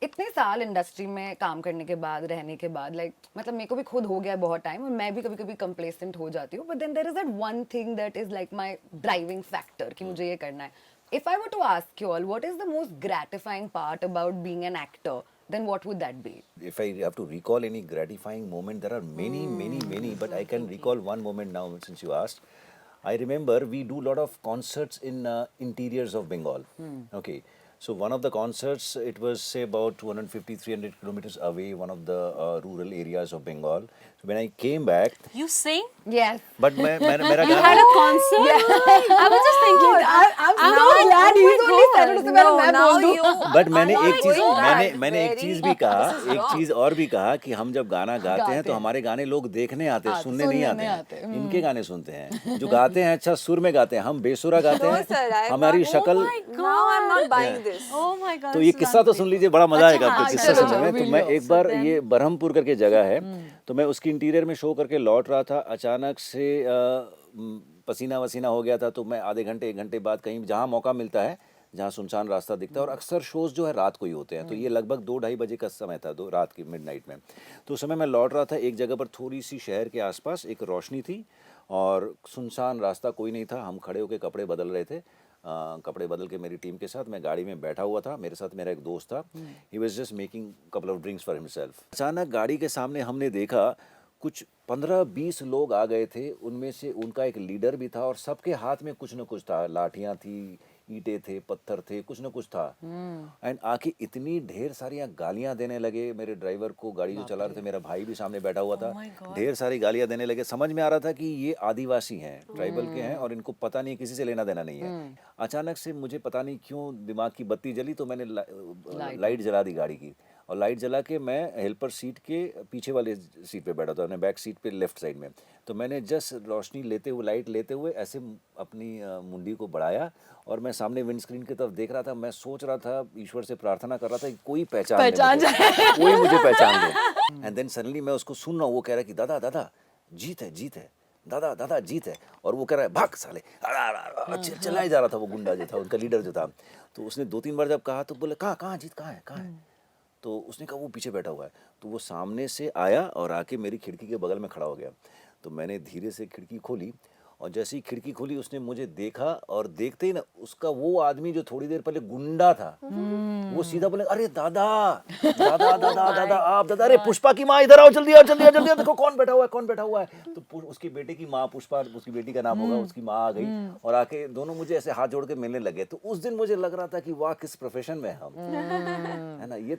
इतने साल इंडस्ट्री में काम करने के बाद, रहने के बाद, लाइक मतलब मेरे को भी खुद हो गया है बहुत टाइम, और मैं भी कभी कभी कंप्लेसेंट हो जाती हूँ, but then there is that one thing that is like my driving factor कि मुझे ये करना है. If I were to ask you all what is the most gratifying part about being an actor, then what would that be? If I have to recall any gratifying moment, there are many, but I can recall one moment now since you asked. I remember we do a lot of concerts in interiors of Bengal. Okay, so one of the concerts, it was say about 250, 300 kilometers away, one of the rural areas of Bengal. So when I came back, You sing? Yes. but मेरा You had a concert? I was just thinking. I'm so Oh glad my he's only said it God. उससे पहले मैं now बोल दूं. you but मैंने are एक चीज going back. मैंने एक Very- चीज भी कहा, This is एक wrong. चीज और भी कहा कि हम जब गाना गाते हैं गाते तो हैं. हमारे गाने लोग देखने आते हैं, सुनने सुनने नहीं नहीं आते आते. हैं. इनके गाने सुनते हैं जो गाते हैं, अच्छा सुर में गाते हैं, हम बेसुरा गाते No, हैं. sir, I'm हमारी not- शक्ल. Oh my God. Now I'm not buying this. Oh my God. तो ये this is किस्सा तो सुन लीजिए, बड़ा मजा आएगा आपको हाँ, किस्सा चलो, सुनने में. तो चलो, मैं वीडियो. एक बार then- ये बरहमपुर करके जगह है, तो मैं उसकी इंटीरियर में शो करके लौट रहा था. अचानक से पसीना वसीना हो गया था, तो मैं आधे घंटे 1 घंटे बाद कहीं जहाँ मौका मिलता है, जहाँ सुनसान रास्ता दिखता है, और अक्सर शोज़ जो है रात को ही होते हैं, तो ये लगभग 2-2:30 बजे का समय था, रात की मिडनाइट में. तो उस समय मैं लौट रहा था, एक जगह पर थोड़ी सी शहर के आसपास एक रोशनी थी और सुनसान रास्ता, कोई नहीं था. हम खड़े होकर कपड़े बदल रहे थे. कपड़े बदल के मेरी टीम के साथ मैं गाड़ी में बैठा हुआ था. मेरे साथ मेरा एक दोस्त था. He was just making couple of drinks for himself. अचानक गाड़ी के सामने हमने देखा कुछ 15-20 लोग आ गए थे. उनमें से उनका एक लीडर भी था और सबके हाथ में कुछ न कुछ था. लाठियाँ थी, ईंटें थे, पत्थर थे, कुछ न कुछ था. एंड आके इतनी ढेर सारी गालियां देने लगे मेरे ड्राइवर को. गाड़ी जो चला रहे थे, मेरा भाई भी सामने बैठा हुआ था. my God. ढेर सारी गालियां देने लगे. समझ में आ रहा था कि ये आदिवासी हैं, ट्राइबल के हैं, और इनको पता नहीं, किसी से लेना देना नहीं है. अचानक से मुझे पता नहीं क्यों दिमाग की बत्ती जली, तो मैंने लाइट जला दी गाड़ी की, और लाइट जला के मैं हेल्पर सीट के पीछे वाले सीट पे बैठा था, मैंने बैक सीट पे लेफ्ट साइड में. तो मैंने जस्ट रोशनी लेते हुए, लाइट लेते हुए ऐसे अपनी मुंडी को बढ़ाया, और मैं सामने विंड स्क्रीन की तरफ देख रहा था. मैं सोच रहा था, ईश्वर से प्रार्थना कर रहा था कि कोई पहचान जाए, कोई मुझे पहचान ले. एंड देन सडनली मैं उसको सुन रहा हूँ, वो कह रहा है कि दादा दादा जीत है, जीत है, दादा दादा जीत है. और वो कह रहा है भाग साले, चिल्लाए जा रहा था वो गुंडा जो था, उनका लीडर जो था. तो उसने 2-3 बार जब कहा तो बोले कहाँ जीत, कहाँ है. तो उसने कहा वो पीछे बैठा हुआ है. तो वो सामने से आया और आके मेरी खिड़की के बगल में खड़ा हो गया. तो मैंने धीरे से खिड़की खोली, और जैसे ही खिड़की खोली उसने मुझे देखा, और देखते ही ना उसका वो आदमी जो थोड़ी देर पहले गुंडा था, वो सीधा बोले अरे दादा दादा दादा दादा आप दादा, अरे पुष्पा की माँ इधर आओ, जल्दी आओ, जल्दी आओ, जल्दी आओ, देखो कौन बैठा हुआ है, कौन बैठा हुआ है. तो उसकी बेटे की माँ पुष्पा, उसकी बेटी का नाम होगा, उसकी माँ आ गई और आके दोनों मुझे ऐसे हाथ जोड़ के मिलने लगे. तो उस दिन मुझे लग रहा था कि वाह किस प्रोफेशन में हम, है ना. ये